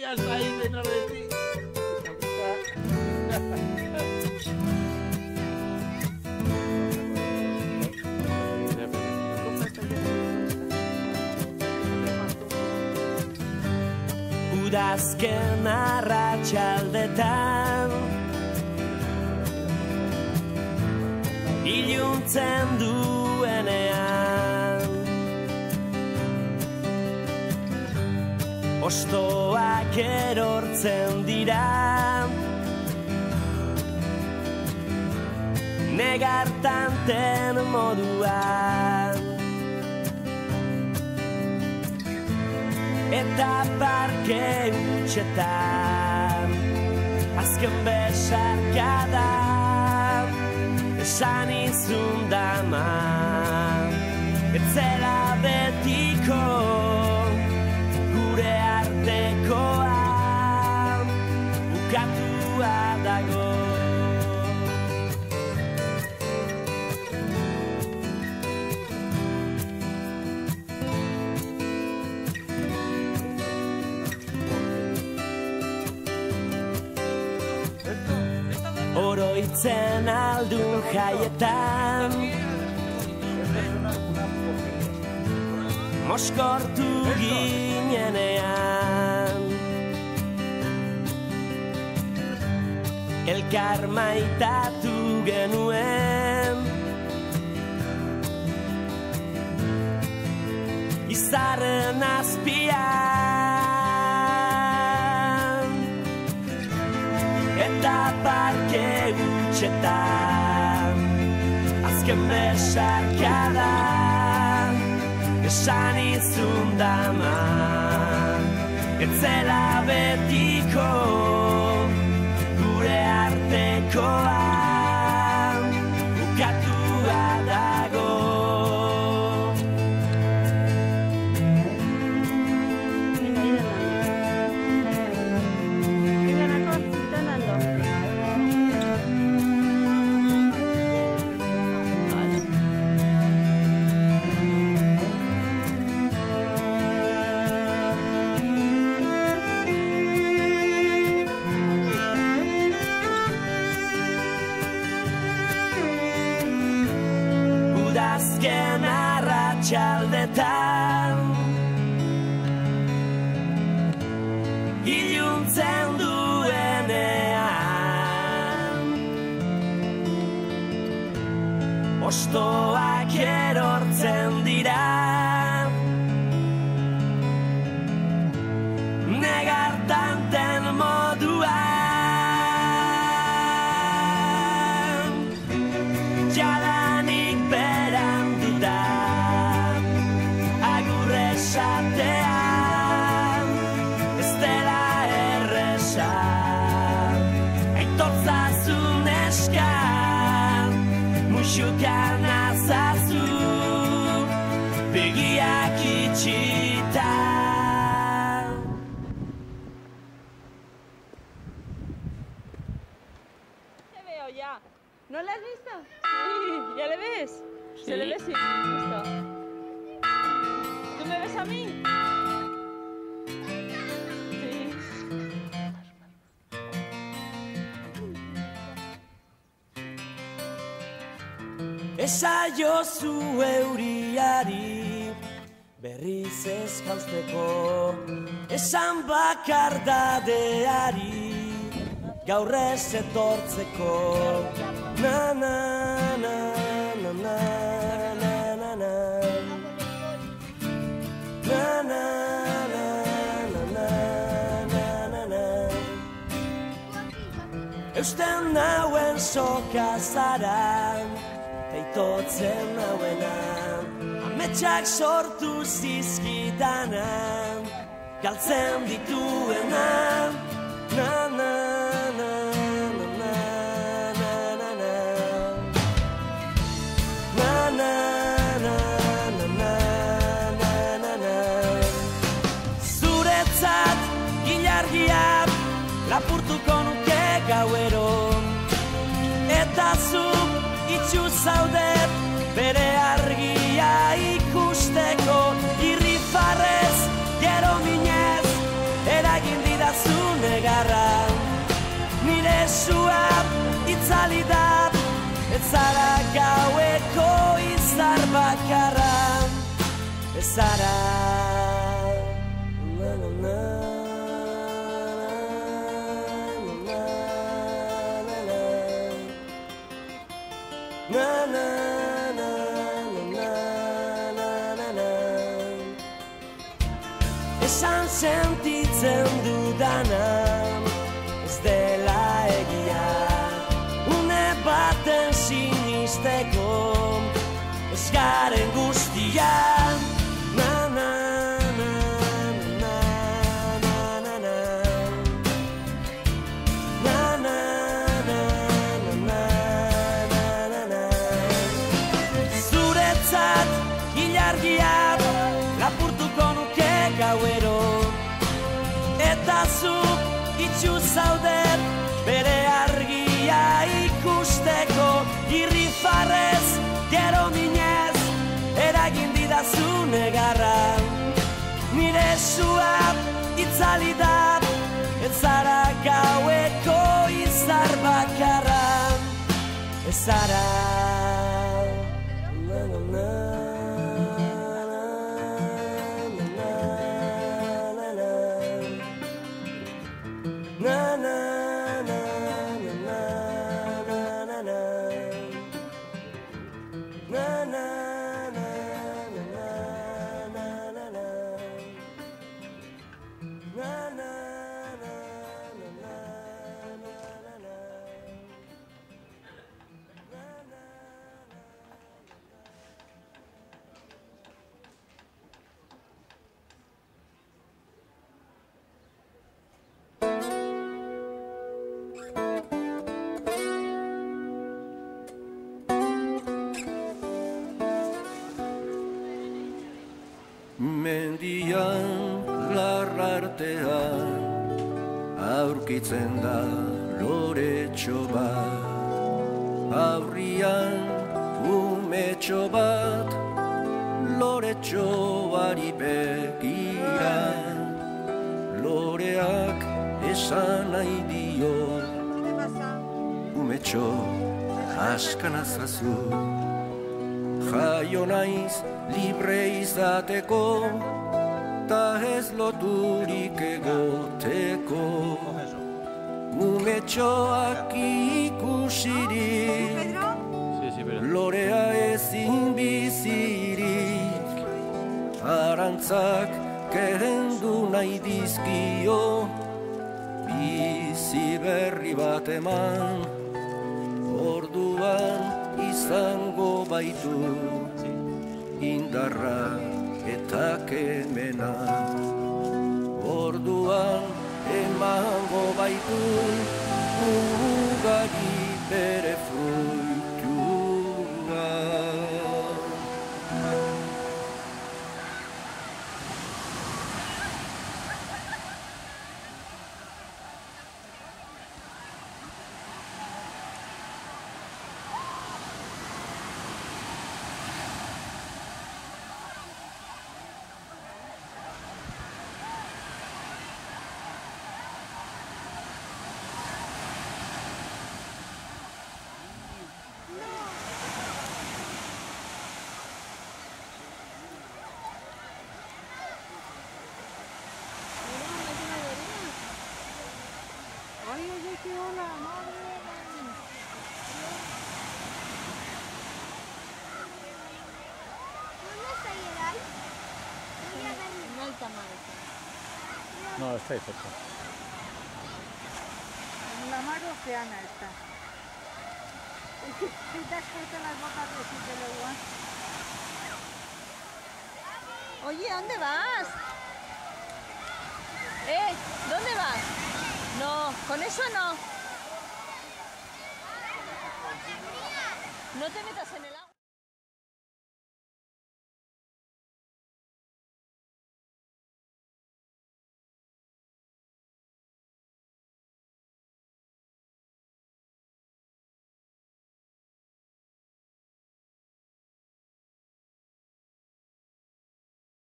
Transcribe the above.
ya está ahí dentro de ti. Udazken arratsaldetan iluntzen duenean ostoak erortzen dira negartanten moduan eta parke hutsetan azken besarkada esan izun dama etzela betiko gure artekoa bukatua dago. Oroitzen aldun jaietan moskortu ginenean elkar maitatu genuen izarren azpian eta parke hutsetan azken besarkada esan izun dama etzela betiko gure artekoa bukatua dago. Udazken arratsaldetan iluntzen duenean ostoak erortzen dira negartanten moduan jadanik beranduta agur esatean ez dela erresa aitortzazun eskan musukan azazu begiak itxita. Te veo ya. ¿No la has visto? Sí, ¿ya le ves? Sí. Se le ve, sí, listo. ¿Tú me ves a mí? Sí. Esaiozu euriari berriz ez jausteko esan bakardadeari gaur ez etortzeko na na na na na na na na na na na na na na na eusten nauen soka zara teitotzen nauena ametsak sortu zizkidana galtzen dituena na na na na na na na na na na na na na na na zuretzat ilargiak lapurtuko nuke gauero eta zu itxu zaudet bere argia ikusteko irrifarrez gero minez eragin dida didazu negarra, nire sua itzali da, ez zara gaueko izar bakarra, ez zara. Esan sentitzen dudana ez dela egia, une baten sinisteko ez garen guztian. Zuretzat ilargiak lapurtuko nuke gauero, eta zuk itxu zaudet bere argia ikusteko. Irrifarrez, gero minez, eragin didazu negarra, nire sua itzali da, ez zara gaueko izar bakarra, ez zara. Mendian larrartean aurkitzen da loretxo bat, aurrian umetxo bat loretxoari begira, loreak esan nahi dio, umetxo askanazazu. Jaio naiz libre izateko, ta ez loturik egoteko. Umetxoak ikusirik, lorea ezin bizirik, arantzak kendu nahi dizkio, bizi berri bat eman, orduan izango baitu indarra eta kemena. Orduan emango baitu ugari bere fruitua. No, está ahí cerca. En la mar Oceana está. Si te has puesto las botas de Siteleguán. Oye, ¿dónde vas? ¿Dónde vas? No, con eso no. No te metas en el...